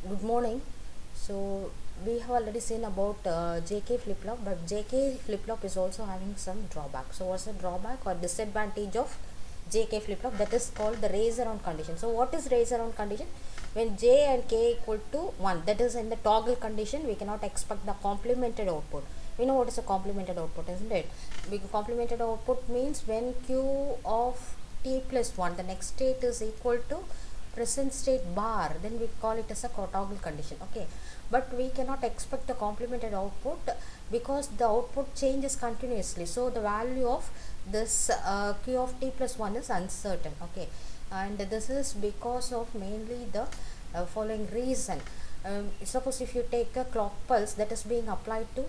Good morning. So we have already seen about JK flip flop, but JK flip flop is also having some drawback. So what's the drawback or disadvantage of JK flip flop? That is called the raise around condition. So what is raise around condition? When J and K equal to 1, that is in the toggle condition, we cannot expect the complemented output. We know what is a complemented output, isn't it? Complemented output means when Q of t plus 1, the next state is equal to present state bar, then we call it as a toggle condition. Okay, but we cannot expect the complemented output because the output changes continuously, so the value of this q of t plus 1 is uncertain. Okay, and this is because of mainly the following reason. Suppose if you take a clock pulse that is being applied to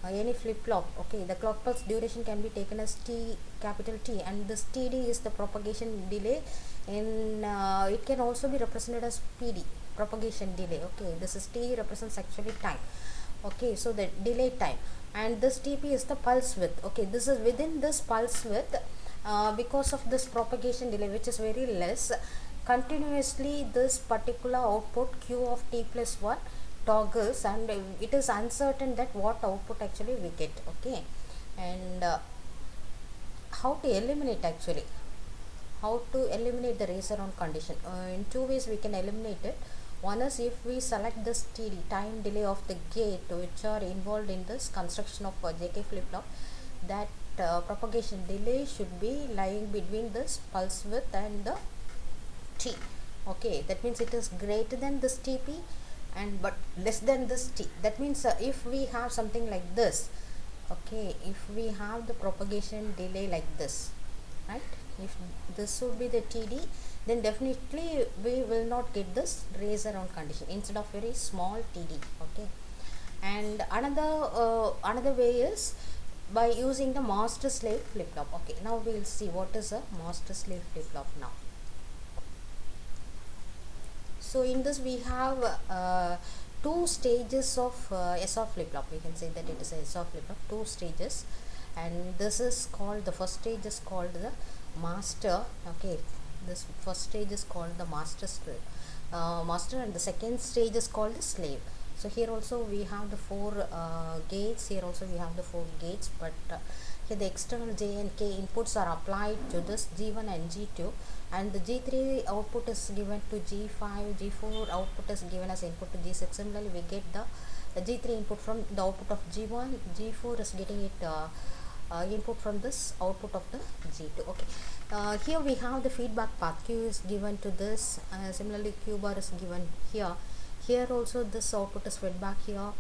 any flip flop. Okay, the clock pulse duration can be taken as t, capital T, and this td is the propagation delay. In it can also be represented as pd, propagation delay. Okay, this is t represents actually time. Okay, so the delay time, and this tp is the pulse width. Okay, this is within this pulse width. Because of this propagation delay, which is very less, continuously this particular output q of t plus 1 toggles, and it is uncertain that what output actually we get. Okay, and how to eliminate actually, how to eliminate the race around condition? In two ways we can eliminate it. One is if we select this td, time delay of the gate, which are involved in this construction of jk flip flop, that propagation delay should be lying between this pulse width and the t. Okay, that means it is greater than this tp and but less than this t. That means if we have something like this, okay, if we have the propagation delay like this, right, if this would be the td, then definitely we will not get this raise around condition instead of very small td. Okay, and another way is by using the master slave flip flop. Okay, now we will see what is a master slave flip flop now. So in this we have two stages of SR flip flop. We can say that it is a SR flip flop, two stages, and this is called, the first stage is called the master. Okay, this first stage is called the master slave, master, and the second stage is called the slave. So here also we have the four gates, here also we have the four gates, but here the external j and k inputs are applied to this g1 and g2, and the g3 output is given to g5, g4 output is given as input to g6. Similarly we get the g3 input from the output of g1, g4 is getting it input from this output of the g2. Okay, here we have the feedback path, q is given to this, similarly q bar is given here. Here also this output is fed back here,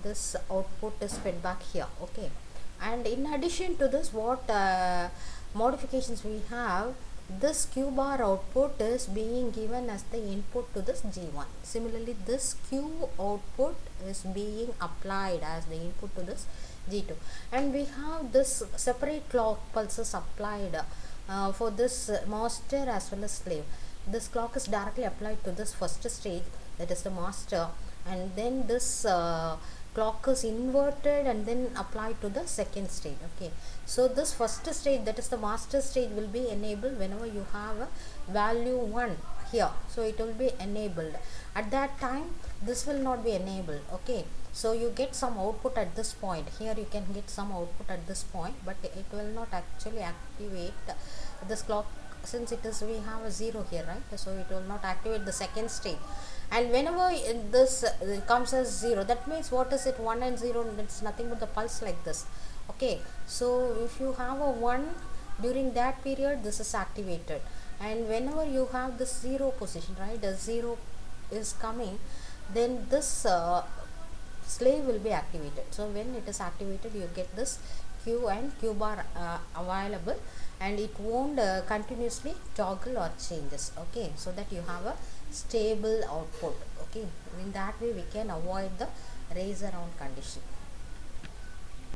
this output is fed back here. Okay, and in addition to this, what modifications we have, this q bar output is being given as the input to this g1. Similarly this q output is being applied as the input to this g2, and we have this separate clock pulses applied for this master as well as slave. This clock is directly applied to this first stage, that is the master, and then this clock is inverted and then applied to the second stage. Okay, so this first stage, that is the master stage, will be enabled whenever you have a value 1 here, so it will be enabled. At that time this will not be enabled. Okay, so you get some output at this point. Here you can get some output at this point, but it will not actually activate this clock, since it is, we have a 0 here, right? So it will not activate the second stage. And whenever this comes as 0, that means what is it, 1 and 0, it's nothing but the pulse like this. Okay, so if you have a 1 during that period, this is activated, and whenever you have this 0 position, right, the 0 is coming, then this slave will be activated. So when it is activated, you get this q and q bar available, and it won't continuously toggle or changes. Okay, so that you have a stable output. Okay, in that way we can avoid the raise around condition.